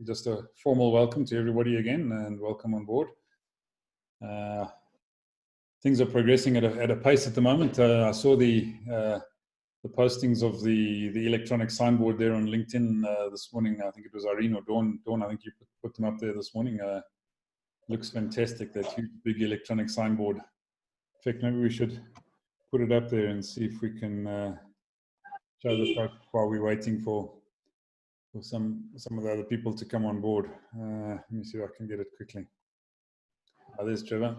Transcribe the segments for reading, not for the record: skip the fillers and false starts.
Just a formal welcome to everybody again, and welcome on board. Things are progressing at a pace at the moment. I saw the postings of the electronic signboard there on LinkedIn this morning. I think it was Irene or Dawn. Dawn, I think you put them up there this morning. Looks fantastic, that huge big electronic signboard. In fact, maybe we should put it up there and see if we can show the folk while we're waiting for some of the other people to come on board. Let me see if I can get it quickly. Oh, there's Trevor.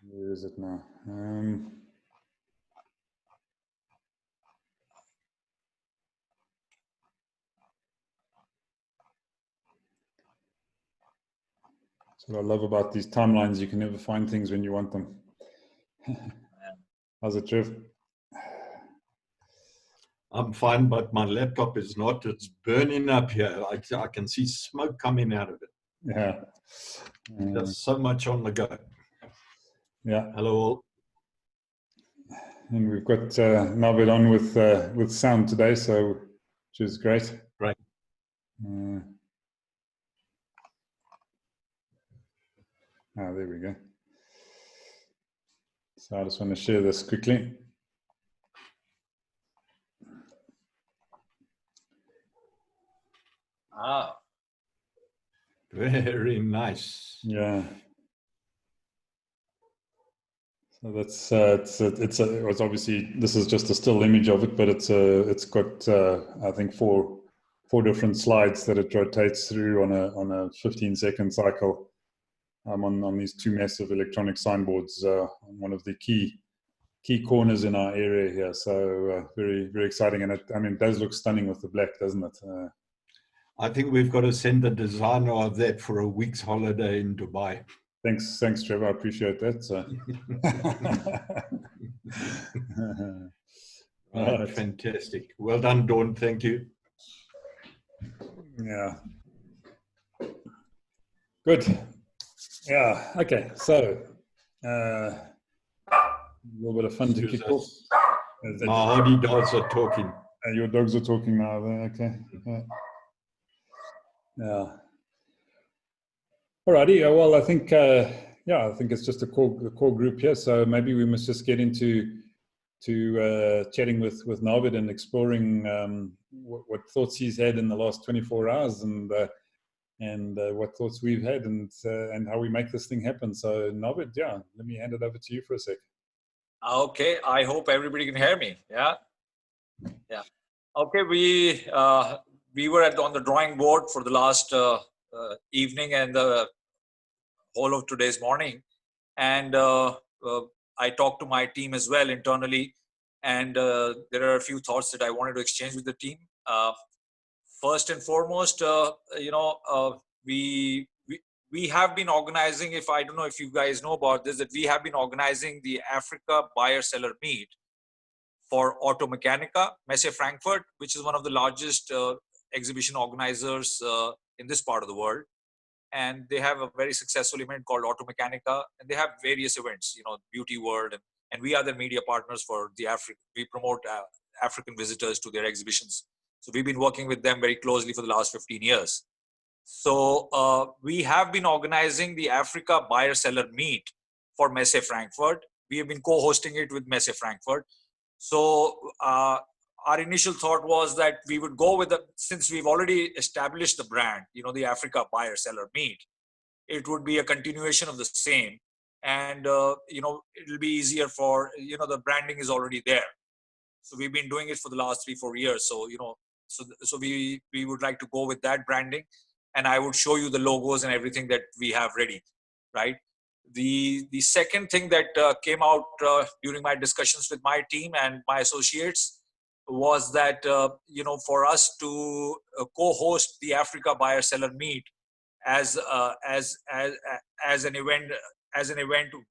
Where is it now? That's what I love about these timelines. You can never find things when you want them. How's it, Trev? I'm fine, but my laptop is not. It's burning up here. I can see smoke coming out of it. Yeah. There's so much on the go. Yeah. Hello all. And we've got Navid on with sound today, so which is great. Great. There we go. So I just want to share this quickly. Very nice. Yeah. So that's it's obviously, this is just a still image of it, but it's got I think four different slides that it rotates through on a 15-second cycle. On these two massive electronic signboards, one of the key corners in our area here. So very, very exciting, and it does look stunning with the black, doesn't it? I think we've got to send the designer of that for a week's holiday in Dubai. Thanks, Trevor. I appreciate that. So. Right, fantastic. Well done, Dawn. Thank you. Yeah. Good. Yeah. Okay. So a little bit of fun to kick off. My hardy dogs are talking. Your dogs are talking now. Okay. Yeah. Alrighty. Well, I think I think it's just the core group here. So maybe we must just get into chatting with Navid and exploring what thoughts he's had in the last 24 hours and what thoughts we've had and how we make this thing happen. So Navid, yeah, let me hand it over to you for a sec. Okay. I hope everybody can hear me. Yeah. Yeah. Okay. We were on the drawing board for the last evening and the whole of today's morning, and I talked to my team as well internally, and there are a few thoughts that I wanted to exchange with the team. First and foremost, we have been organizing, I don't know if you guys know about this, that we have been organizing the Africa Buyer-Seller Meet for Automechanica, Messe Frankfurt, which is one of the largest exhibition organizers in this part of the world. And they have a very successful event called Automechanica, and they have various events, Beauty World, and we are their media partners for we promote African visitors to their exhibitions. So we've been working with them very closely for the last 15 years. So we have been organizing the Africa Buyer-Seller Meet for Messe Frankfurt. We have been co-hosting it with Messe Frankfurt. So our initial thought was that we would go with since we've already established the brand, the Africa Buyer-Seller Meet, it would be a continuation of the same. And, it'll be easier for, the branding is already there. So we've been doing it for the last 3-4 years. So, so we would like to go with that branding, and I would show you the logos and everything that we have ready, right? The second thing that came out during my discussions with my team and my associates was that for us to co-host the Africa Buyer-Seller Meet as an event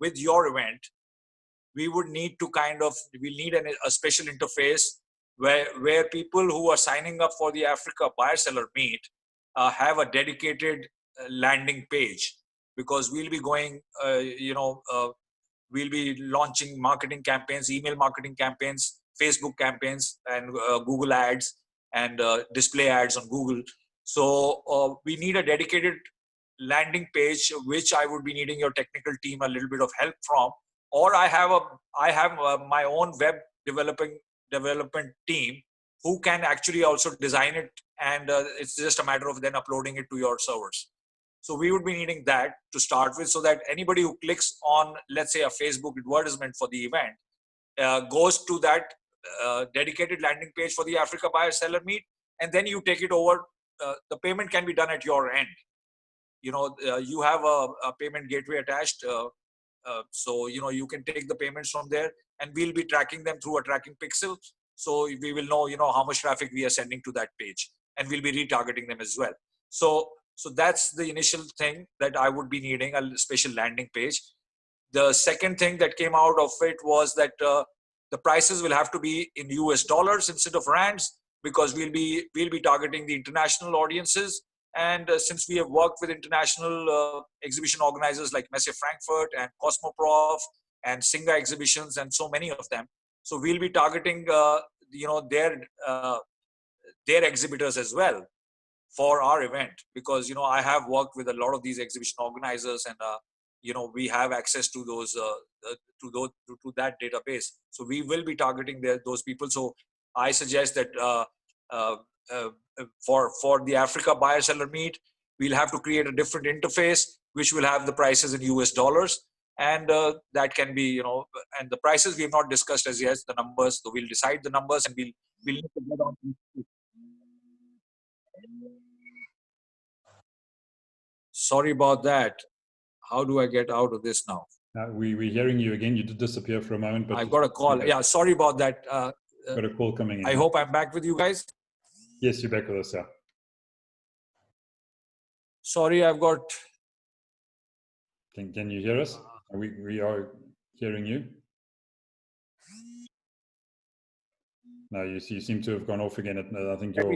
with your event, we would need to we need a special interface where people who are signing up for the Africa Buyer-Seller Meet have a dedicated landing page, because we'll be going, we'll be launching marketing campaigns, email marketing campaigns, Facebook campaigns, and Google ads, and display ads on Google. So we need a dedicated landing page, which I would be needing your technical team a little bit of help from, or I have my own web development team who can actually also design it, and it's just a matter of then uploading it to your servers. So we would be needing that to start with, so that anybody who clicks on, let's say, a Facebook advertisement for the event goes to that dedicated landing page for the Africa Buyer Seller Meet, and then you take it over. The payment can be done at your end. You have a payment gateway attached, so you can take the payments from there, and we'll be tracking them through a tracking pixel. So we will know how much traffic we are sending to that page, and we'll be retargeting them as well. So that's the initial thing that I would be needing, a special landing page. The second thing that came out of it was that the prices will have to be in US dollars instead of rands, because we'll be targeting the international audiences. And since we have worked with international exhibition organizers like Messe Frankfurt and Cosmoprof and Singa Exhibitions and so many of them, so we'll be targeting their exhibitors as well for our event, because I have worked with a lot of these exhibition organizers, and we have access to those to that database. So we will be targeting those people. So I suggest that for the Africa Buyer Seller Meet, we'll have to create a different interface which will have the prices in US dollars, and that can be and the prices we have not discussed as yet, the numbers. So we'll decide the numbers, and we'll need to get on. Sorry about that. How do I get out of this now? We're hearing you again. You did disappear for a moment, but I've got a call. Okay. Yeah, sorry about that. Got a call coming in. I hope I'm back with you guys. Yes, you're back with us, yeah. Sorry, I've got. Can you hear us? We are hearing you. No, you seem to have gone off again. I think your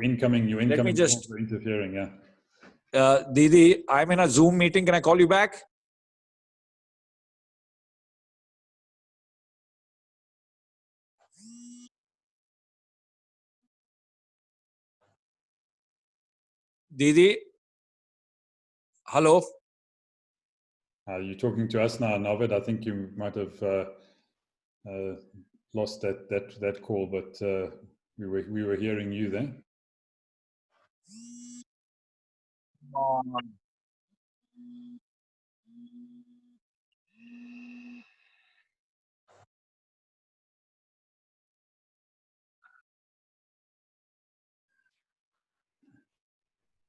incoming calls are interfering. Yeah. Didi, I'm in a Zoom meeting. Can I call you back? Didi, hello. You're talking to us now, Navid. I think you might have lost that call, but we were hearing you there.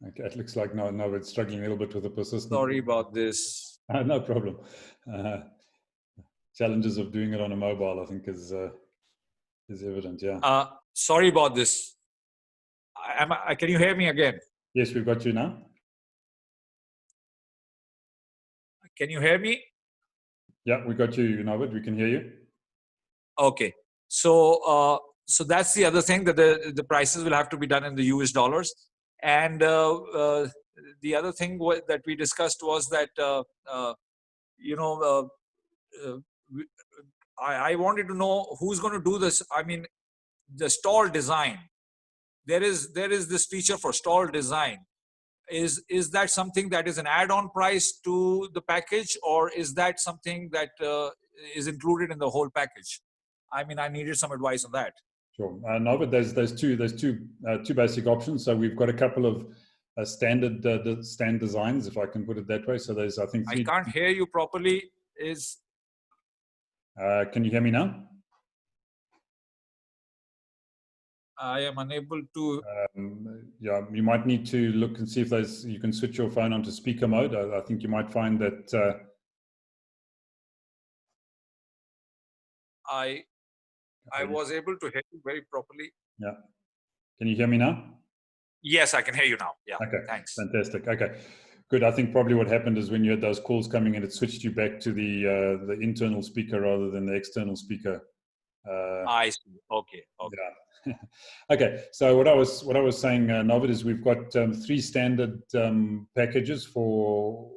Okay, it looks like now it's struggling a little bit with the persistence. Sorry about this. No problem. Challenges of doing it on a mobile, I think, is evident. Yeah. Sorry about this. Can you hear me again? Yes, we've got you now. Can you hear me? Yeah, we got you, Navid. We can hear you. Okay. So that's the other thing, that the prices will have to be done in the US dollars. And the other thing that we discussed was that I wanted to know who's going to do this. I mean, the stall design. There is this feature for stall design. Is that something that is an add-on price to the package, or is that something that is included in the whole package? I mean, I needed some advice on that. Sure. No, but there's two basic options. So we've got a couple of stand designs, if I can put it that way. So there's, I think, I can't hear you properly. Can you hear me now? I am unable to. Yeah, you might need to look and see if you can switch your phone onto speaker mode. I think you might find that. I was able to hear you very properly. Yeah. Can you hear me now? Yes, I can hear you now. Yeah. Okay. Thanks. Fantastic. Okay. Good. I think probably what happened is when you had those calls coming in, it switched you back to the internal speaker rather than the external speaker. I see. Okay. Okay. Yeah. Okay, so what I was saying, Navid, is we've got 3 standard packages for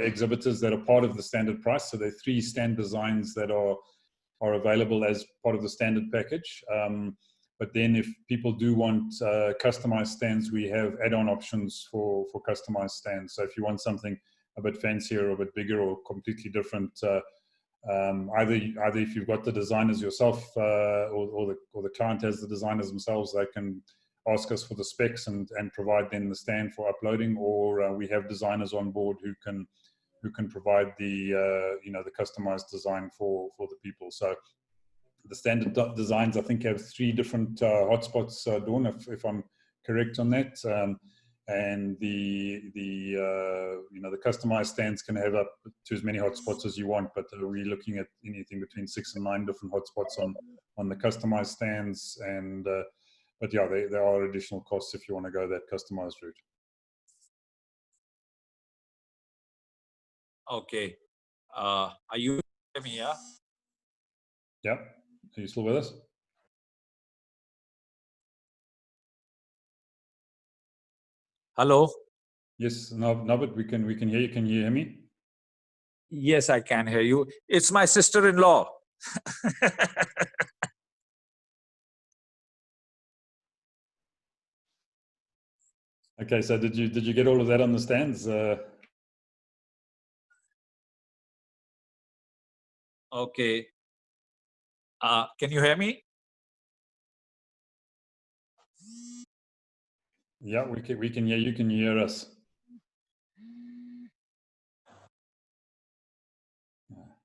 exhibitors that are part of the standard price. So there are 3 stand designs that are available as part of the standard package. But then if people do want customized stands, we have add-on options for customized stands. So if you want something a bit fancier or a bit bigger or completely different, either if you've got the designers yourself or the client has the designers themselves, they can ask us for the specs and provide them the stand for uploading, or we have designers on board who can provide the the customized design for the people. So the standard designs, I think, have 3 different hotspots, Dawn, if I'm correct on that. And the customized stands can have up to as many hotspots as you want, but we're looking at anything between 6 and 9 different hotspots on the customized stands. And but yeah, there are additional costs if you want to go that customized route. Okay. Are you hear me? Yeah. Yeah. Are you still with us? Hello. Yes, no, but we can hear you. Can you hear me? Yes, I can hear you. It's my sister-in-law. Okay, so did you get all of that on the stands? Okay. Can you hear me? Yeah, we can hear you. Can you hear us?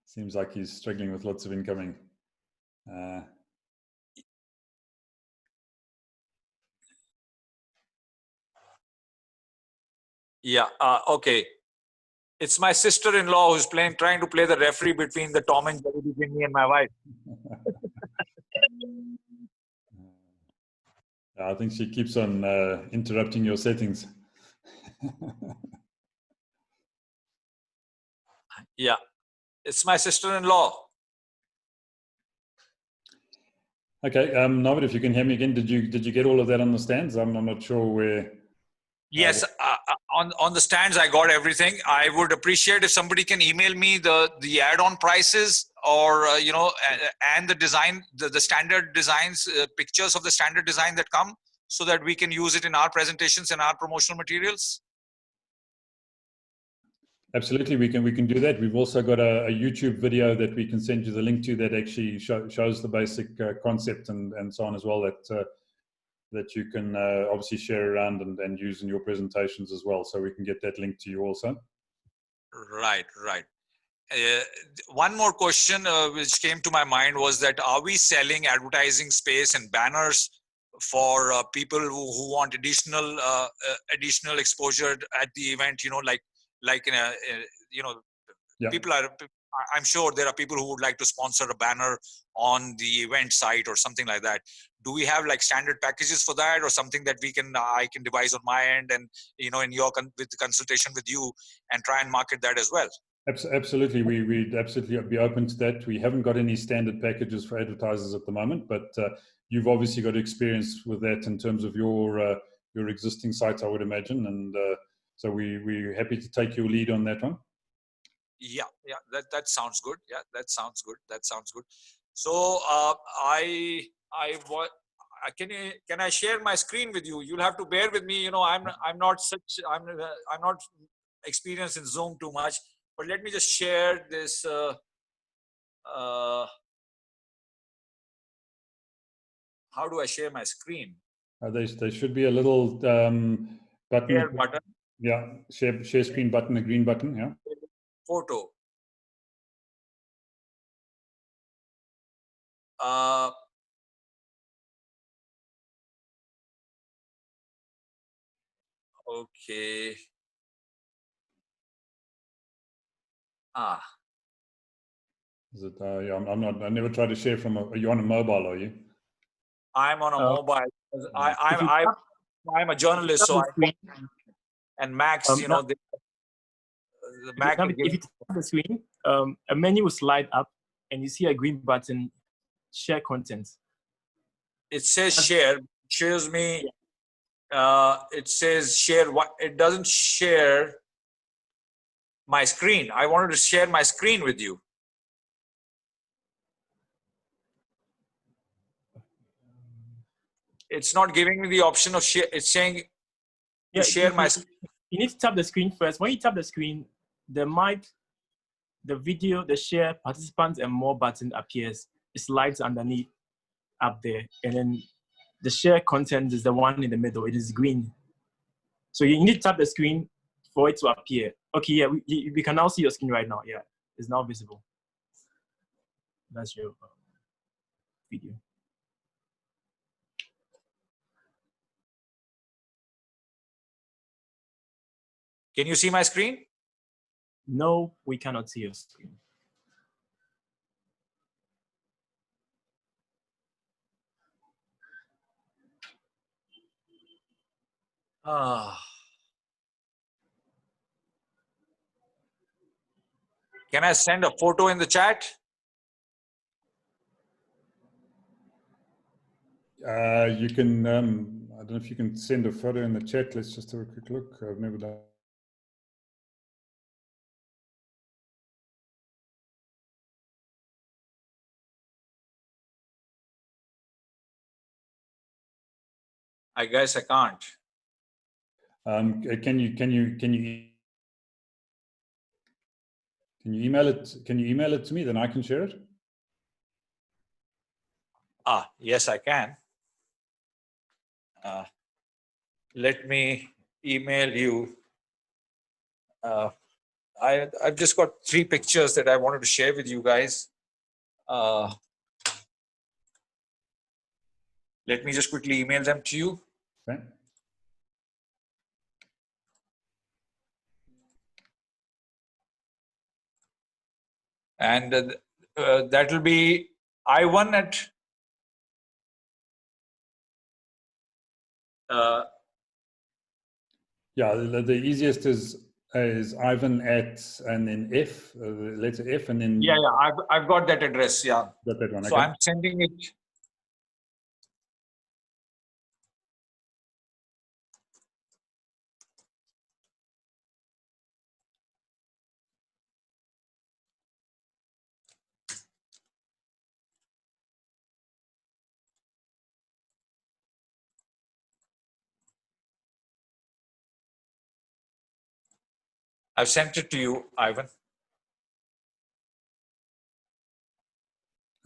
Seems like he's struggling with lots of incoming. Yeah. Okay. It's my sister-in-law who's trying to play the referee between the Tom and Jerry between me and my wife. I think she keeps on interrupting your settings. Yeah. It's my sister-in-law. Okay, Navid, if you can hear me again, did you get all of that on the stands? I'm not sure where. Yes, on the stands I got everything. I would appreciate if somebody can email me the add-on prices, or and the design, the standard designs, pictures of the standard design that come, so that we can use it in our presentations and our promotional materials. Absolutely, we can do that. We've also got a YouTube video that we can send you the link to that actually shows the basic concept and so on as well, that you can obviously share around and use in your presentations as well. So we can get that link to you also. Right. One more question which came to my mind was that, are we selling advertising space and banners for people who want additional exposure at the event? Like in a Yeah. I'm sure there are people who would like to sponsor a banner on the event site or something like that. Do we have like standard packages for that, or something that I can devise on my end, and with consultation with you, and try and market that as well? Absolutely, we'd absolutely be open to that. We haven't got any standard packages for advertisers at the moment, but you've obviously got experience with that in terms of your existing sites, I would imagine, and so we're happy to take your lead on that one. Yeah, that sounds good. Yeah, that sounds good. So can I share my screen with you? You'll have to bear with me. I'm not experienced in Zoom too much, but let me just share this. How do I share my screen? There should be a little button. Share button. Yeah, share screen button, a green button. Yeah. Photo. Okay. Is it? Yeah, I'm not. I never tried to share from. Are you on a mobile? Are you? I'm on a mobile. I'm a journalist, so and Max, the Mac. If you tap the screen, a menu will slide up, and you see a green button, share content. it says share, shows me, it says share, what it doesn't share my screen. I wanted to share my screen with you. It's not giving me the option of share. It's saying to share my screen. You need to tap the screen first. When you tap the screen, the mic, the video, the share, participants, and more button appears. It slides underneath up there. And then the share content is the one in the middle. It is green. So you need to tap the screen for it to appear. Okay, yeah, we can now see your screen right now. Yeah, it's now visible. That's your video. Can you see my screen? No, we cannot see your screen. Can I send a photo in the chat? You can, I don't know if you can send a photo in the chat. Let's just have a quick look. I've never done. I guess I can't. Can you email it? Can you email it to me? Then I can share it. Yes, I can. Let me email you. I've just got 3 pictures that I wanted to share with you guys. Let me just quickly email them to you. Okay. And that will be I1 at yeah, the easiest is Ivan at and then F, the letter F, and then I've got that address. Yeah, got that one. so okay. I'm sending it. I've sent it to you, Ivan.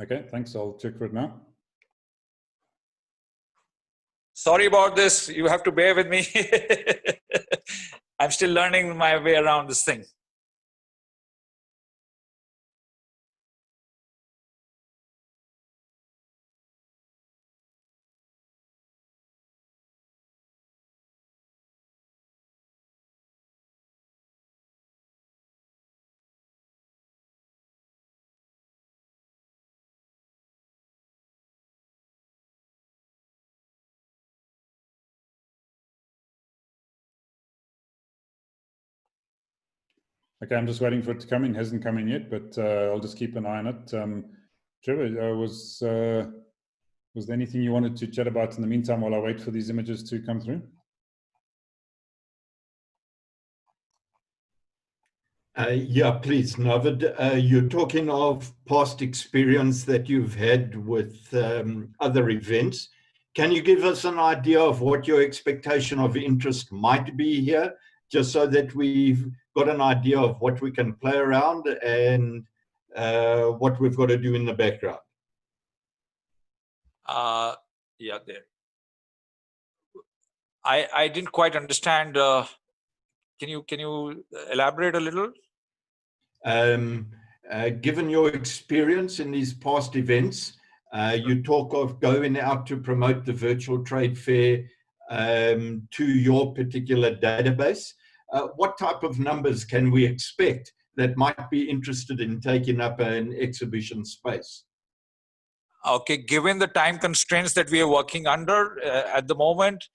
Okay, thanks. I'll check for it now. Sorry about this. You have to bear with me. I'm still learning my way around this thing. Okay, I'm just waiting for it to come in. It hasn't come in yet, but I'll just keep an eye on it. Trevor, was there anything you wanted to chat about in the meantime while I wait for these images to come through? Yeah, please, Navid. You're talking of past experience that you've had with other events. Can you give us an idea of what your expectation of interest might be here, just so that we've got an idea of what we can play around and what we've got to do in the background? Yeah, there. I didn't quite understand. Can you elaborate a little? Given your experience in these past events, you talk of going out to promote the virtual trade fair to your particular database. What type of numbers can we expect that might be interested in taking up an exhibition space? Okay, given the time constraints that we are working under at the moment,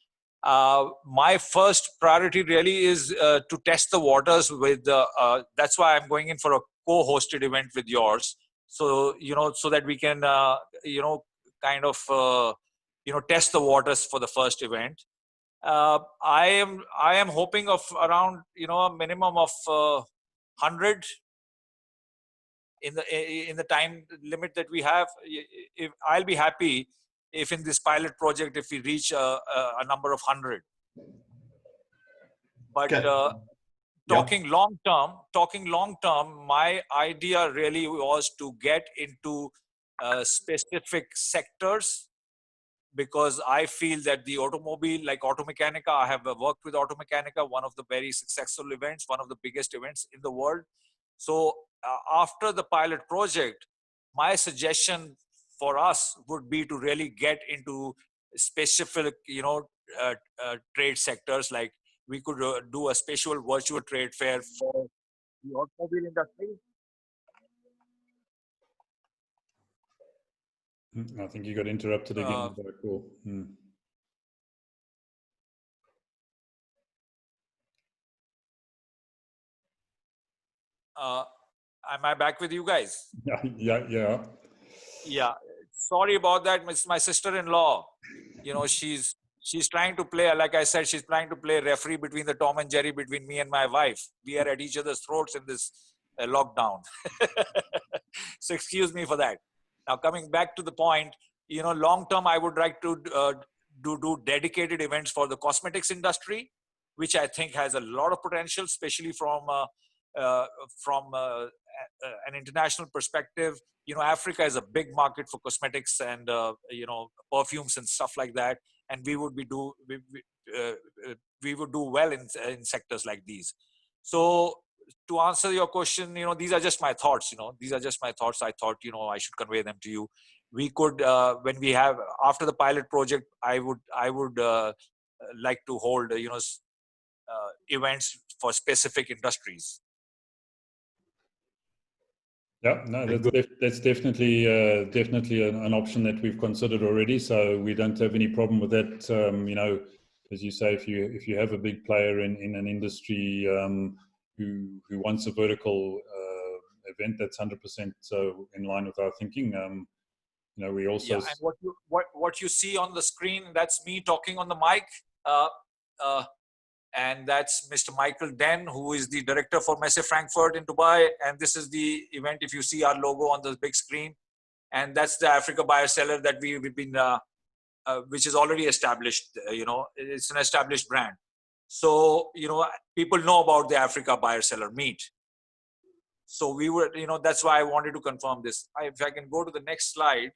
my first priority really is to test the waters with that's why I'm going in for a co-hosted event with yours. So, so that we can, kind of test the waters for the first event. I am hoping of around a minimum of 100 in the time limit that we have. If I'll be happy if in this pilot project if we reach a number of 100. But Okay. talking long term, my idea really was to get into specific sectors, because I feel that the automobile, like Automechanica, I have worked with Automechanica, one of the very successful events, one of the biggest events in the world. So after the pilot project, my suggestion for us would be to really get into specific, trade sectors. Like we could do a special virtual trade fair for the automobile industry. I think you got interrupted again. Cool. Am I back with you guys? Yeah. Sorry about that. My sister-in-law, she's trying to play, like I said, she's trying to play referee between the Tom and Jerry between me and my wife. We are at each other's throats in this lockdown. So excuse me for that. Now coming back to the point, long term, I would like to do dedicated events for the cosmetics industry, which I think has a lot of potential, especially from an international perspective. Africa is a big market for cosmetics and perfumes and stuff like that, and we would do well in sectors like these. So to answer your question, these are just my thoughts. I thought I should convey them to you. We could when we have after the pilot project, I would like to hold events for specific industries. Yeah, no, that's definitely an option that we've considered already. So we don't have any problem with that. As you say, if you have a big player in an industry who wants a vertical event, that's 100% so in line with our thinking. We also and what you see on the screen, that's me talking on the mic. And that's Mr. Michael Den, who is the director for Messe Frankfurt in Dubai. And this is the event, if you see our logo on the big screen. And that's the Africa Buyer Seller that we've been, which is already established. It's an established brand. So, people know about the Africa Buyer Seller meet. So we were, that's why I wanted to confirm this. If I can go to the next slide.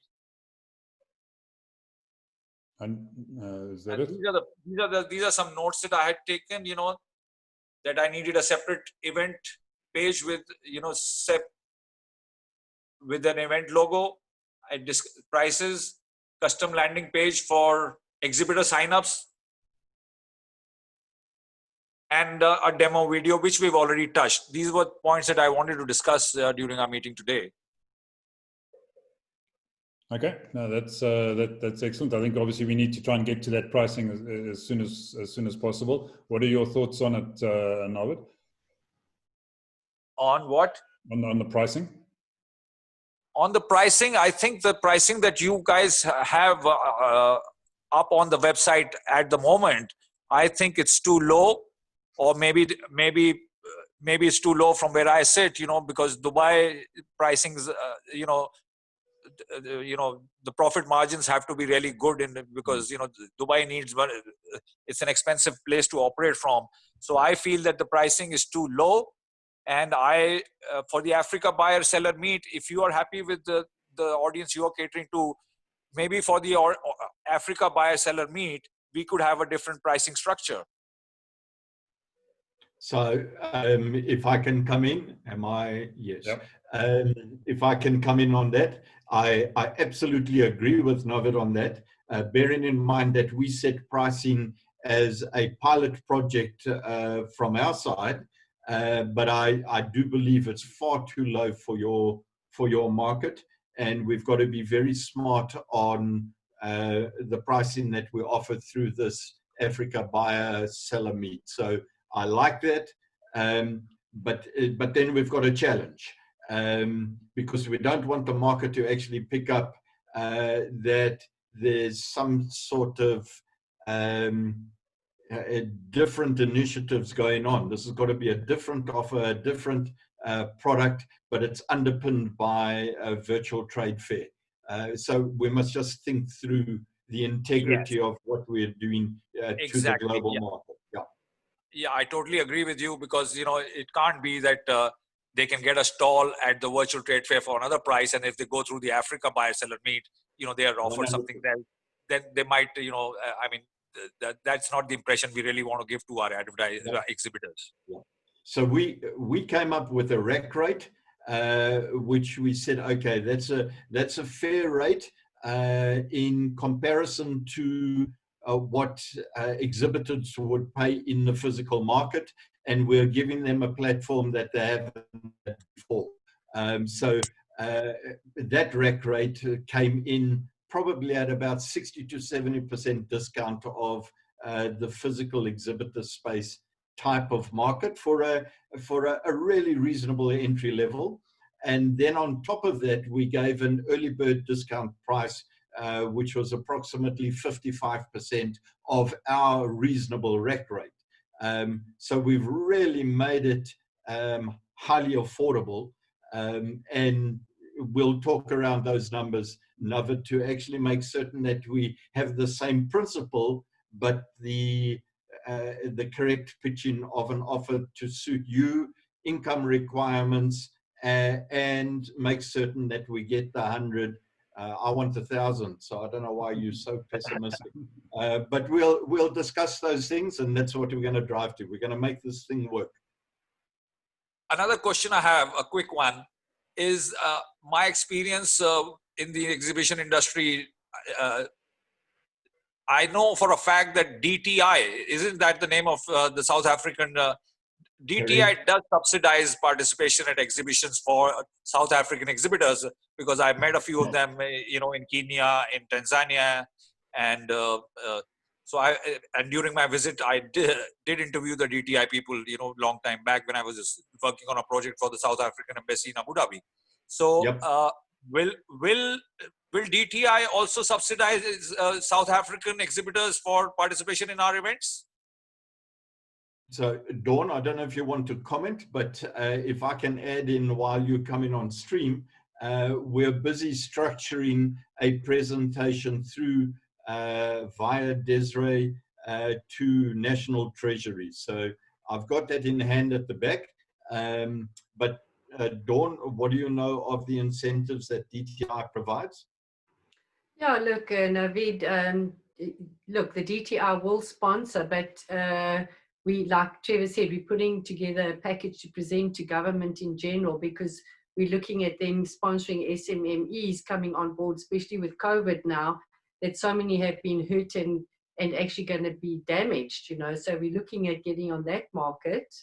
And is that it? These are some notes that I had taken, that I needed a separate event page with, with an event logo, prices, custom landing page for exhibitor signups, and a demo video, which we've already touched. These were points that I wanted to discuss during our meeting today. Okay, no, that's excellent. I think obviously we need to try and get to that pricing as soon as possible. What are your thoughts on it, Navid? On what? On the pricing. On the pricing, I think the pricing that you guys have up on the website at the moment, I think it's too low, or maybe it's too low from where I sit. Because Dubai pricings, the profit margins have to be really good because Dubai needs, it's an expensive place to operate from. So I feel that the pricing is too low, and for the Africa Buyer Seller meet, if you are happy with the audience you are catering to, maybe for the Africa Buyer Seller meet, we could have a different pricing structure. So if I can come in, yes. Yep. If I can come in on that, I absolutely agree with Navid on that. Bearing in mind that we set pricing as a pilot project from our side, but I do believe it's far too low for your market, and we've got to be very smart on the pricing that we offer through this Africa Buyer Seller meet. So I like that, but then we've got a challenge, because we don't want the market to actually pick up that there's some sort of different initiatives going on. This has got to be a different offer, a different product, but it's underpinned by a virtual trade fair. So we must just think through the integrity of what we're doing to the global market. Yeah. Yeah, I totally agree with you, because it can't be that they can get a stall at the virtual trade fair for another price, and if they go through the Africa buyer seller meet, they are offered 100%. something else. Then they might, I mean, that's not the impression we really want to give to our exhibitors. Yeah. So we came up with a rack rate, which we said, okay, that's a fair rate in comparison to what exhibitors would pay in the physical market, and we're giving them a platform that they haven't had before. So that rack rate came in probably at about 60 to 70% discount of the physical exhibitor space type of market for a really reasonable entry level. And then on top of that, we gave an early bird discount price, which was approximately 55% of our reasonable rack rate. So we've really made it highly affordable, and we'll talk around those numbers, Navid, to actually make certain that we have the same principle, but the correct pitching of an offer to suit you, income requirements, and make certain that we get the 100. I want 1,000, so I don't know why you're so pessimistic. But we'll discuss those things, and that's what we're going to drive to. We're going to make this thing work. Another question I have, a quick one, is my experience in the exhibition industry. I know for a fact that DTI, isn't that the name of the South African? DTI does subsidize participation at exhibitions for South African exhibitors, because I met a few of them, in Kenya, in Tanzania, and and during my visit, I did interview the DTI people, long time back when I was just working on a project for the South African embassy in Abu Dhabi. So, Yep. Will DTI also subsidize South African exhibitors for participation in our events? So, Dawn, I don't know if you want to comment, but if I can add in while you're coming on stream, we're busy structuring a presentation through via Desiree to National Treasury. So I've got that in hand at the back. But Dawn, what do you know of the incentives that DTI provides? Yeah, look, Navid, look, the DTI will sponsor, but we, like Trevor said, we're putting together a package to present to government in general, because we're looking at them sponsoring SMMEs coming on board, especially with COVID now, that so many have been hurt and actually going to be damaged, So we're looking at getting on that market.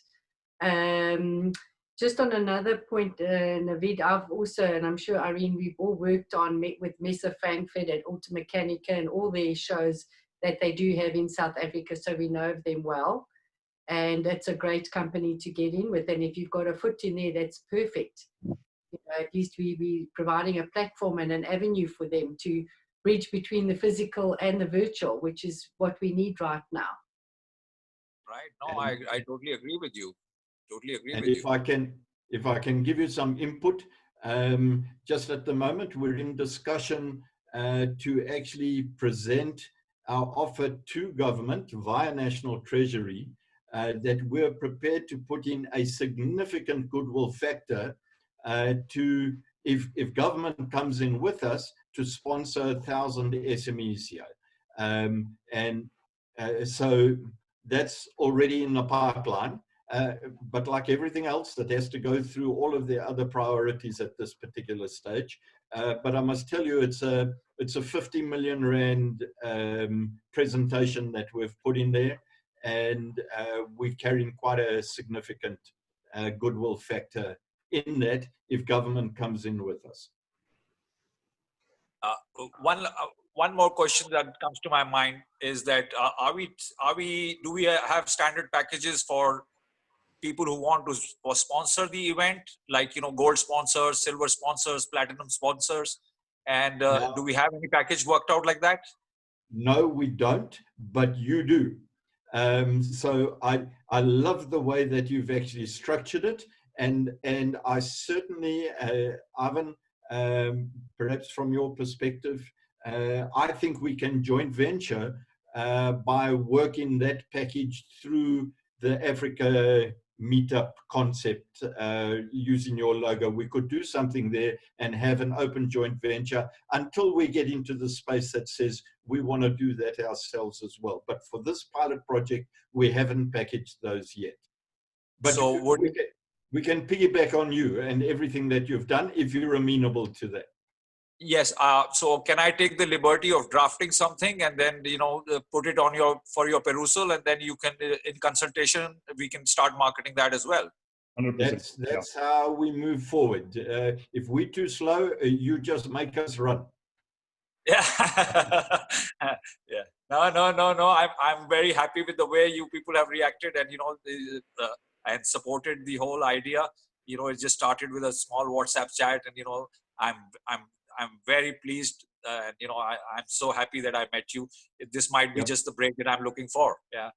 Just on another point, Navid, I've also, and I'm sure Irene, we've all worked with Messe Frankfurt and Automechanica and all their shows that they do have in South Africa, so we know of them well. And it's a great company to get in with. And if you've got a foot in there, that's perfect. At least we're providing a platform and an avenue for them to bridge between the physical and the virtual, which is what we need right now. Right. No, I totally agree with you. Totally agree with you. If I can give you some input, just at the moment we're in discussion to actually present our offer to government via National Treasury, that we're prepared to put in a significant goodwill factor to, if government comes in with us, to sponsor 1,000 SMEs here. So that's already in the pipeline. But like everything else, that has to go through all of the other priorities at this particular stage. But I must tell you, it's a 50 million rand presentation that we've put in there, and we're carrying quite a significant goodwill factor in that if government comes in with us. One more question that comes to my mind is that do we have standard packages for people who want to sponsor the event, like gold sponsors, silver sponsors, platinum sponsors, And Now, do we have any package worked out like that? no, we don't, but you do. So I love the way that you've actually structured it, and I certainly, Ivan, perhaps from your perspective, I think we can joint venture by working that package through the Africa meetup concept, using your logo. We could do something there and have an open joint venture until we get into the space that says we want to do that ourselves as well. But for this pilot project, we haven't packaged those yet. But So we can piggyback on you and everything that you've done if you're amenable to that. yes. So can I take the liberty of drafting something and then, put it on for your perusal, and then you can, in consultation, we can start marketing that as well. 100%. That's how we move forward. If we're too slow, you just make us run. Yeah. Yeah. No. I'm very happy with the way you people have reacted, and and supported the whole idea. It just started with a small WhatsApp chat, and I'm very pleased. And I'm so happy that I met you. This might be just the break that I'm looking for. Yeah.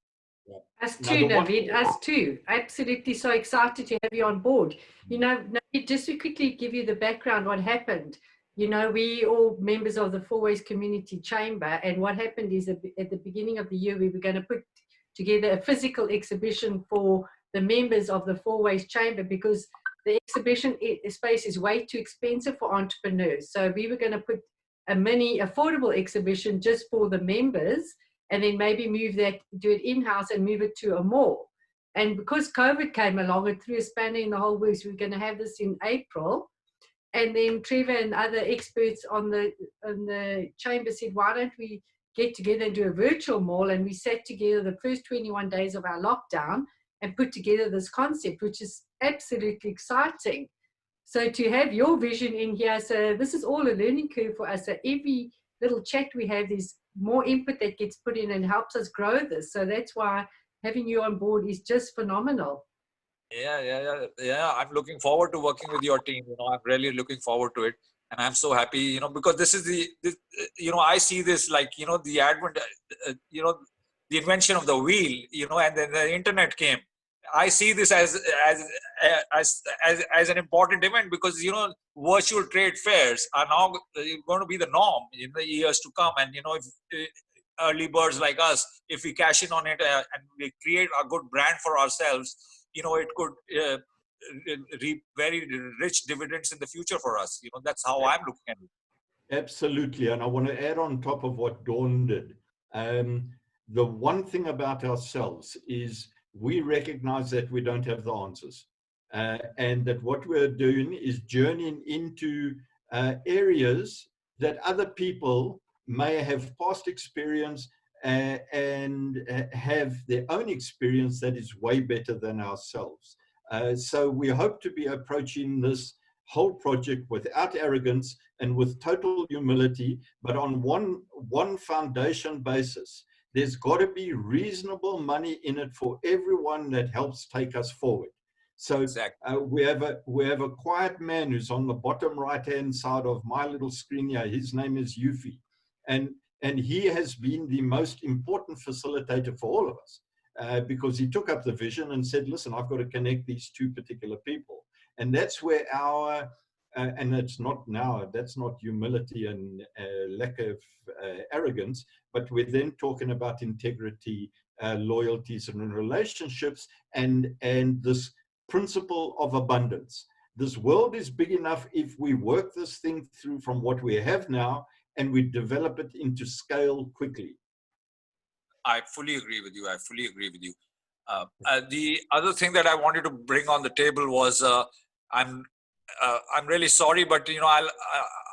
Us too, Navid, us too. Absolutely so excited to have you on board. Navid, just to quickly give you the background, what happened. We all members of the Four Ways Community Chamber, and what happened is at the beginning of the year, we were going to put together a physical exhibition for the members of the Four Ways Chamber, because the exhibition space is way too expensive for entrepreneurs. So we were going to put a mini affordable exhibition just for the members, and then maybe do it in-house and move it to a mall. And because COVID came along, it threw a spanner in the whole works. We're going to have this in April. And then Trevor and other experts on the chamber said, why don't we get together and do a virtual mall? And we sat together the first 21 days of our lockdown and put together this concept, which is absolutely exciting. So to have your vision in here, so this is all a learning curve for us. So every little chat we have, is more input that gets put in and helps us grow this. So that's why having you on board is just phenomenal. Yeah. I'm looking forward to working with your team. I'm really looking forward to it, and I'm so happy. Because this is I see this like the advent, the invention of the wheel. And then the internet came. I see this as an important event, because virtual trade fairs are now going to be the norm in the years to come. And if early birds like us, if we cash in on it and we create a good brand for ourselves, it could reap very rich dividends in the future for us. That's how I'm looking at it. Absolutely. And I want to add on top of what Dawn did. The one thing about ourselves is we recognize that we don't have the answers, and that what we're doing is journeying into areas that other people may have past experience and have their own experience that is way better than ourselves. So we hope to be approaching this whole project without arrogance and with total humility, but on one foundation basis. There's got to be reasonable money in it for everyone that helps take us forward. So exactly. we have a quiet man who's on the bottom right-hand side of my little screen here. His name is Yufi, and he has been the most important facilitator for all of us, because he took up the vision and said, listen, I've got to connect these two particular people. And that's where and it's not now, that's not humility and lack of arrogance, but we're then talking about integrity, loyalties and relationships, and this principle of abundance. This world is big enough if we work this thing through from what we have now and we develop it into scale quickly. I fully agree with you. The other thing that I wanted to bring on the table was I'm really sorry, but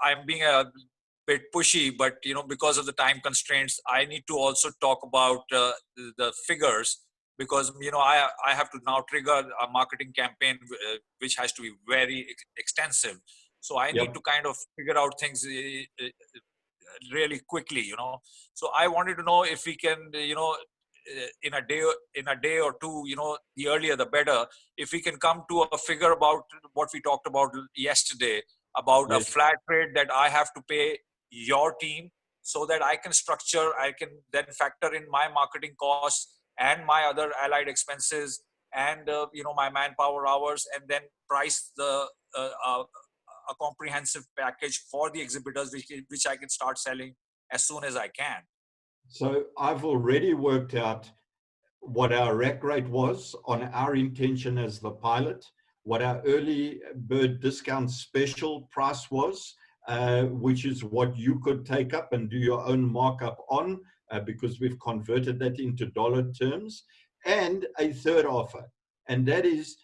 I'm being a bit pushy, but because of the time constraints, I need to also talk about the figures, because I have to now trigger a marketing campaign which has to be very extensive. So I need to kind of figure out things really quickly, So I wanted to know if we can, in a day or two, the earlier the better, if we can come to a figure about what we talked about yesterday about a Yes. flat rate that I have to pay your team, so that I can structure, I can then factor in my marketing costs and my other allied expenses and my manpower hours, and then price a comprehensive package for the exhibitors, which I can start selling as soon as I can. So I've already worked out what our rack rate was on our intention as the pilot, what our early bird discount special price was, which is what you could take up and do your own markup on, because we've converted that into dollar terms, and a third offer. And that is,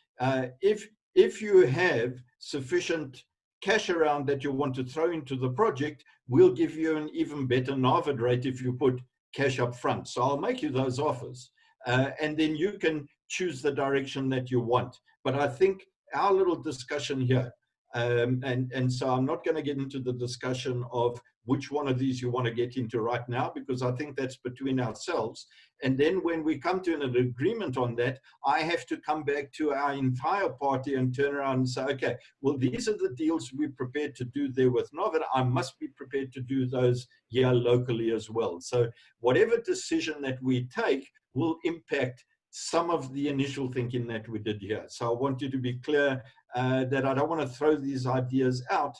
if you have sufficient cash around that you want to throw into the project, we'll give you an even better NAVID rate if you put cash up front. So I'll make you those offers. And then you can choose the direction that you want. But I think our little discussion here, and so I'm not going to get into the discussion of which one of these you want to get into right now, because I think that's between ourselves. And then when we come to an agreement on that, I have to come back to our entire party and turn around and say, okay, well, these are the deals we're prepared to do there with NAVID. I must be prepared to do those here locally as well. So whatever decision that we take will impact some of the initial thinking that we did here. So I want you to be clear that I don't want to throw these ideas out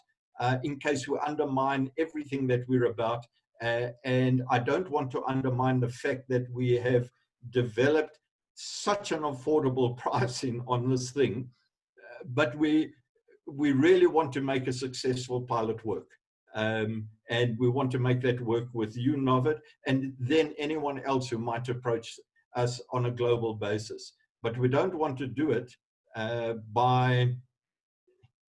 in case we undermine everything that we're about. And I don't want to undermine the fact that we have developed such an affordable pricing on this thing, but we really want to make a successful pilot work. And we want to make that work with you, NAVID, and then anyone else who might approach us on a global basis. But we don't want to do it by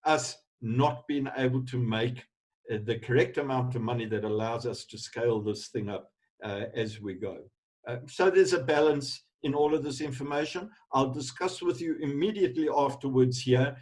us not being able to make the correct amount of money that allows us to scale this thing up as we go. So there's a balance in all of this information. I'll discuss with you immediately afterwards here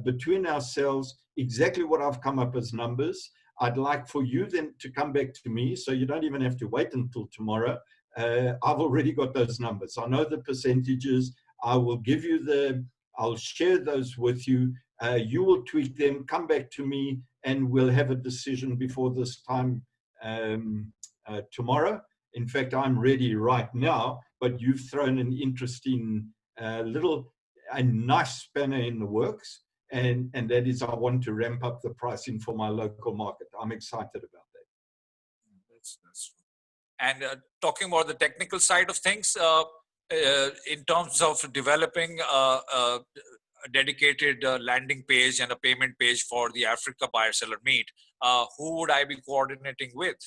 between ourselves exactly what I've come up as numbers. I'd like for you then to come back to me, so you don't even have to wait until tomorrow. I've already got those numbers. I know the percentages. I will give you I'll share those with you. You will tweak them, come back to me, and we'll have a decision before this time tomorrow. In fact, I'm ready right now, but you've thrown an interesting a nice spanner in the works. And that is, I want to ramp up the pricing for my local market. I'm excited about that. That's true. And talking about the technical side of things, in terms of developing a dedicated landing page and a payment page for the Africa buyer-seller meet, who would I be coordinating with?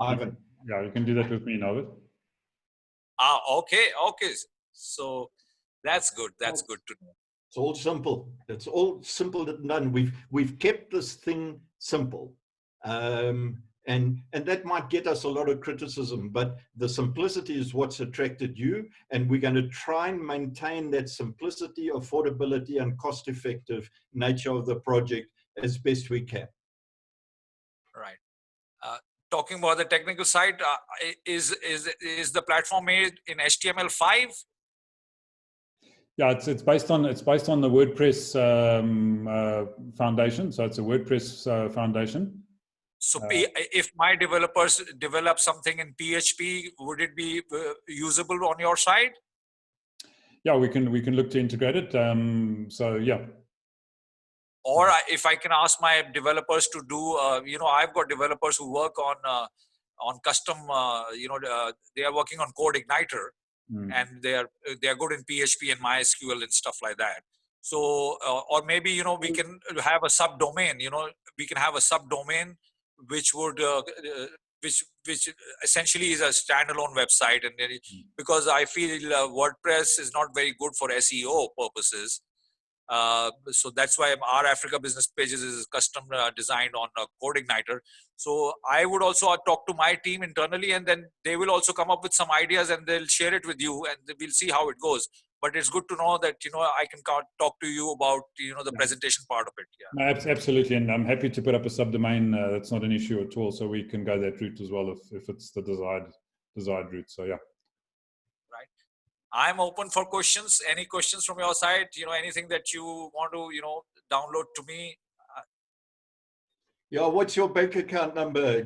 Ivan. Yeah, you can do that with me, NAVID. Okay. So that's good. That's good to know. It's all simple. It's all simple and done. We've kept this thing simple. And that might get us a lot of criticism, but the simplicity is what's attracted you, and we're going to try and maintain that simplicity, affordability, and cost-effective nature of the project as best we can. Right. Talking about the technical side, is the platform made in HTML5? Yeah, it's based on the WordPress foundation. So it's a WordPress foundation. So if my developers develop something in PHP, would it be usable on your side? Yeah, we can look to integrate it. So yeah. Or if I can ask my developers to do, I've got developers who work on custom, they are working on Code Igniter, and they are good in PHP and MySQL and stuff like that. So, or maybe we can have a subdomain. We can have a subdomain which would which essentially is a standalone website, and because I feel WordPress is not very good for SEO purposes. So that's why our Africa business pages is custom designed on Code Igniter. So I would also talk to my team internally, and then they will also come up with some ideas and they'll share it with you, and we'll see how it goes. But it's good to know that I can talk to you about the presentation part of it. Yeah, no, absolutely, and I'm happy to put up a subdomain. That's not an issue at all. So we can go that route as well if it's the desired route. So yeah. I'm open for questions. Any questions from your side? Anything that you want to, download to me? Yeah, what's your bank account number?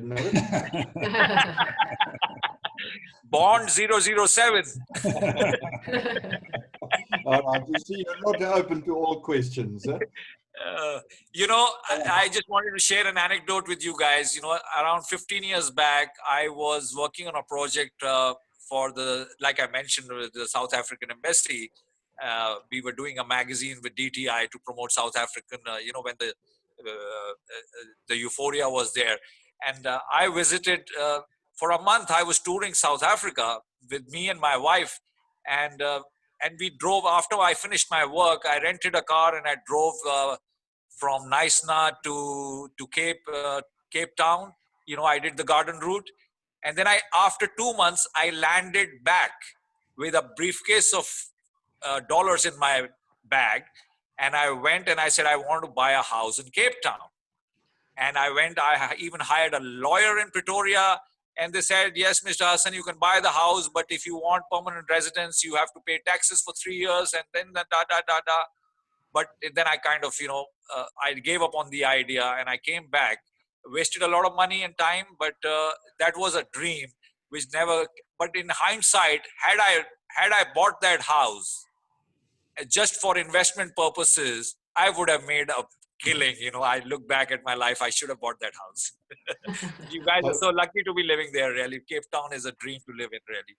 Bond 007. All right, you see, you're not open to all questions. Huh? I just wanted to share an anecdote with you guys. Around 15 years back, I was working on a project for like I mentioned, with the South African Embassy. We were doing a magazine with DTI to promote South African, when the euphoria was there. And I visited, for a month, I was touring South Africa with me and my wife. And we drove, after I finished my work, I rented a car and I drove from Nyasna to Cape Town. I did the garden route. And then after 2 months, I landed back with a briefcase of dollars in my bag. And I went and I said, I want to buy a house in Cape Town. And I even hired a lawyer in Pretoria. And they said, yes, Mr. Hassan, you can buy the house, but if you want permanent residence, you have to pay taxes for 3 years, and then da. But then I kind of, I gave up on the idea and I came back, wasted a lot of money and time, but that was a dream which never, but in hindsight, had I bought that house just for investment purposes, I would have made a killing. I look back at my life, I should have bought that house. You guys are so lucky to be living there, really. Cape Town is a dream to live in, really.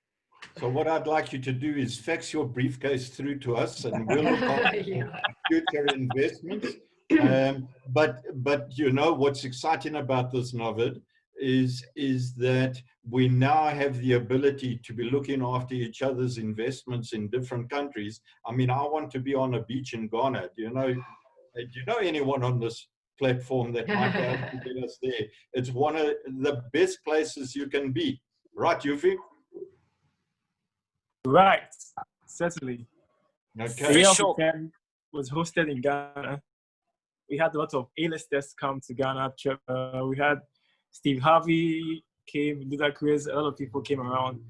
So what I'd like you to do is fax your briefcase through to us, and we'll look after future investments. But what's exciting about this, Navid, is that we now have the ability to be looking after each other's investments in different countries. I mean, I want to be on a beach in Ghana. Do you know anyone on this platform that might be able to get us there? It's one of the best places you can be, right, Yufi? Right, certainly. Okay. The Show was hosted in Ghana. We had a lot of A-listers come to Ghana. We had Steve Harvey came, did that quiz. A lot of people came around.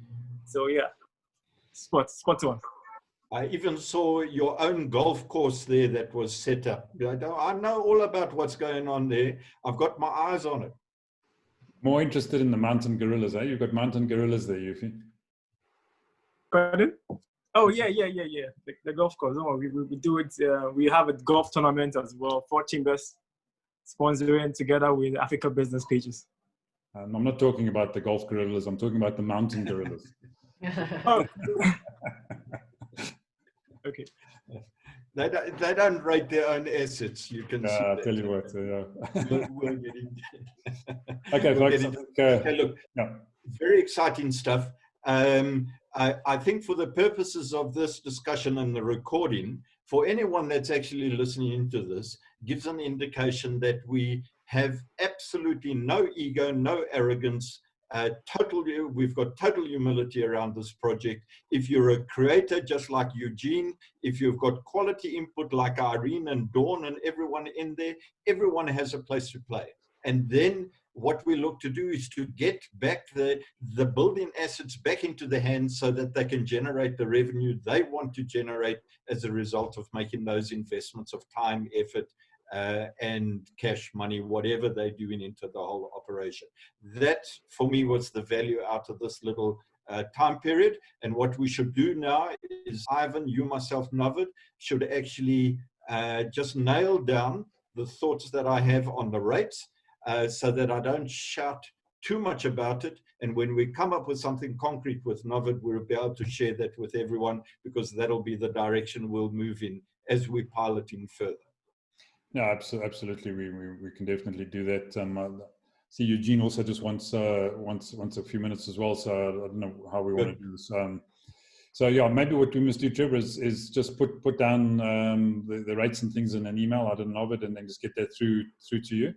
So yeah, spot on. I even saw your own golf course there that was set up. I know all about what's going on there. I've got my eyes on it. More interested in the mountain gorillas, eh? You've got mountain gorillas there, Yufi. Pardon? Oh yeah. The golf course. Oh, we do it. We have a golf tournament as well. 4 Chambers sponsoring together with Africa Business Pages. I'm not talking about the golf gorillas. I'm talking about the mountain gorillas. Oh. Okay. They don't rate their own assets. You can see. I'll tell you what. We're getting. Okay, folks. Okay, look. Yeah. Very exciting stuff. I think for the purposes of this discussion and the recording, for anyone that's actually listening into this, gives an indication that we have absolutely no ego, no arrogance. We've got total humility around this project. If you're a creator, just like Eugene, if you've got quality input like Irene and Dawn and everyone in there, everyone has a place to play. And then what we look to do is to get back the building assets back into the hands so that they can generate the revenue they want to generate as a result of making those investments of time, effort, and cash money, whatever they're doing into the whole operation. That, for me, was the value out of this little time period. And what we should do now is, Ivan, you, myself, Navid, should actually just nail down the thoughts that I have on the rates, so that I don't shout too much about it. And when we come up with something concrete with Navid, we'll be able to share that with everyone, because that'll be the direction we'll move in as we pilot in further. No, absolutely. We can definitely do that. See, Eugene also just wants a few minutes as well. So I don't know how we want to do this. So yeah, maybe what we must do, Trevor, is just put down the rates and things in an email out of Navid, and then just get that through to you.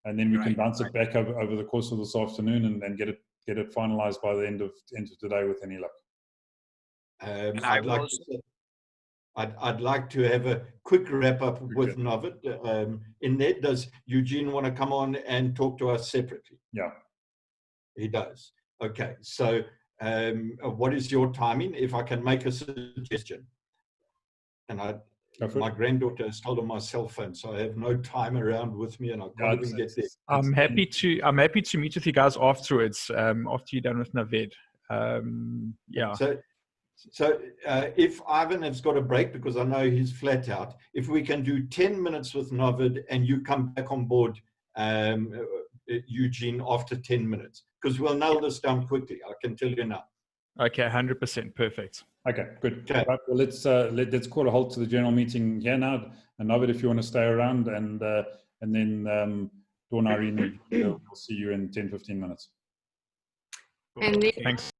And then we can bounce it back over the course of this afternoon and get it finalized by the end of today with any luck. I'd like to have a quick wrap up with Navid. In that, does Eugene want to come on and talk to us separately? Yeah, he does. Okay, so what is your timing? If I can make a suggestion, and My granddaughter is still on my cell phone, so I have no time around with me, and I can't even get there. I'm happy to meet with you guys afterwards. After you're done with Naved. Yeah. So if Ivan has got a break, because I know he's flat out, if we can do 10 minutes with Navid and you come back on board, Eugene, after 10 minutes, because we'll nail this down quickly. I can tell you now. Okay, 100%, perfect. Okay, good. Okay. Right, well, let's call a halt to the general meeting here now. And Navid, if you want to stay around, and then Dawn, Irene, we'll see you in 10-15 minutes. And then Thanks.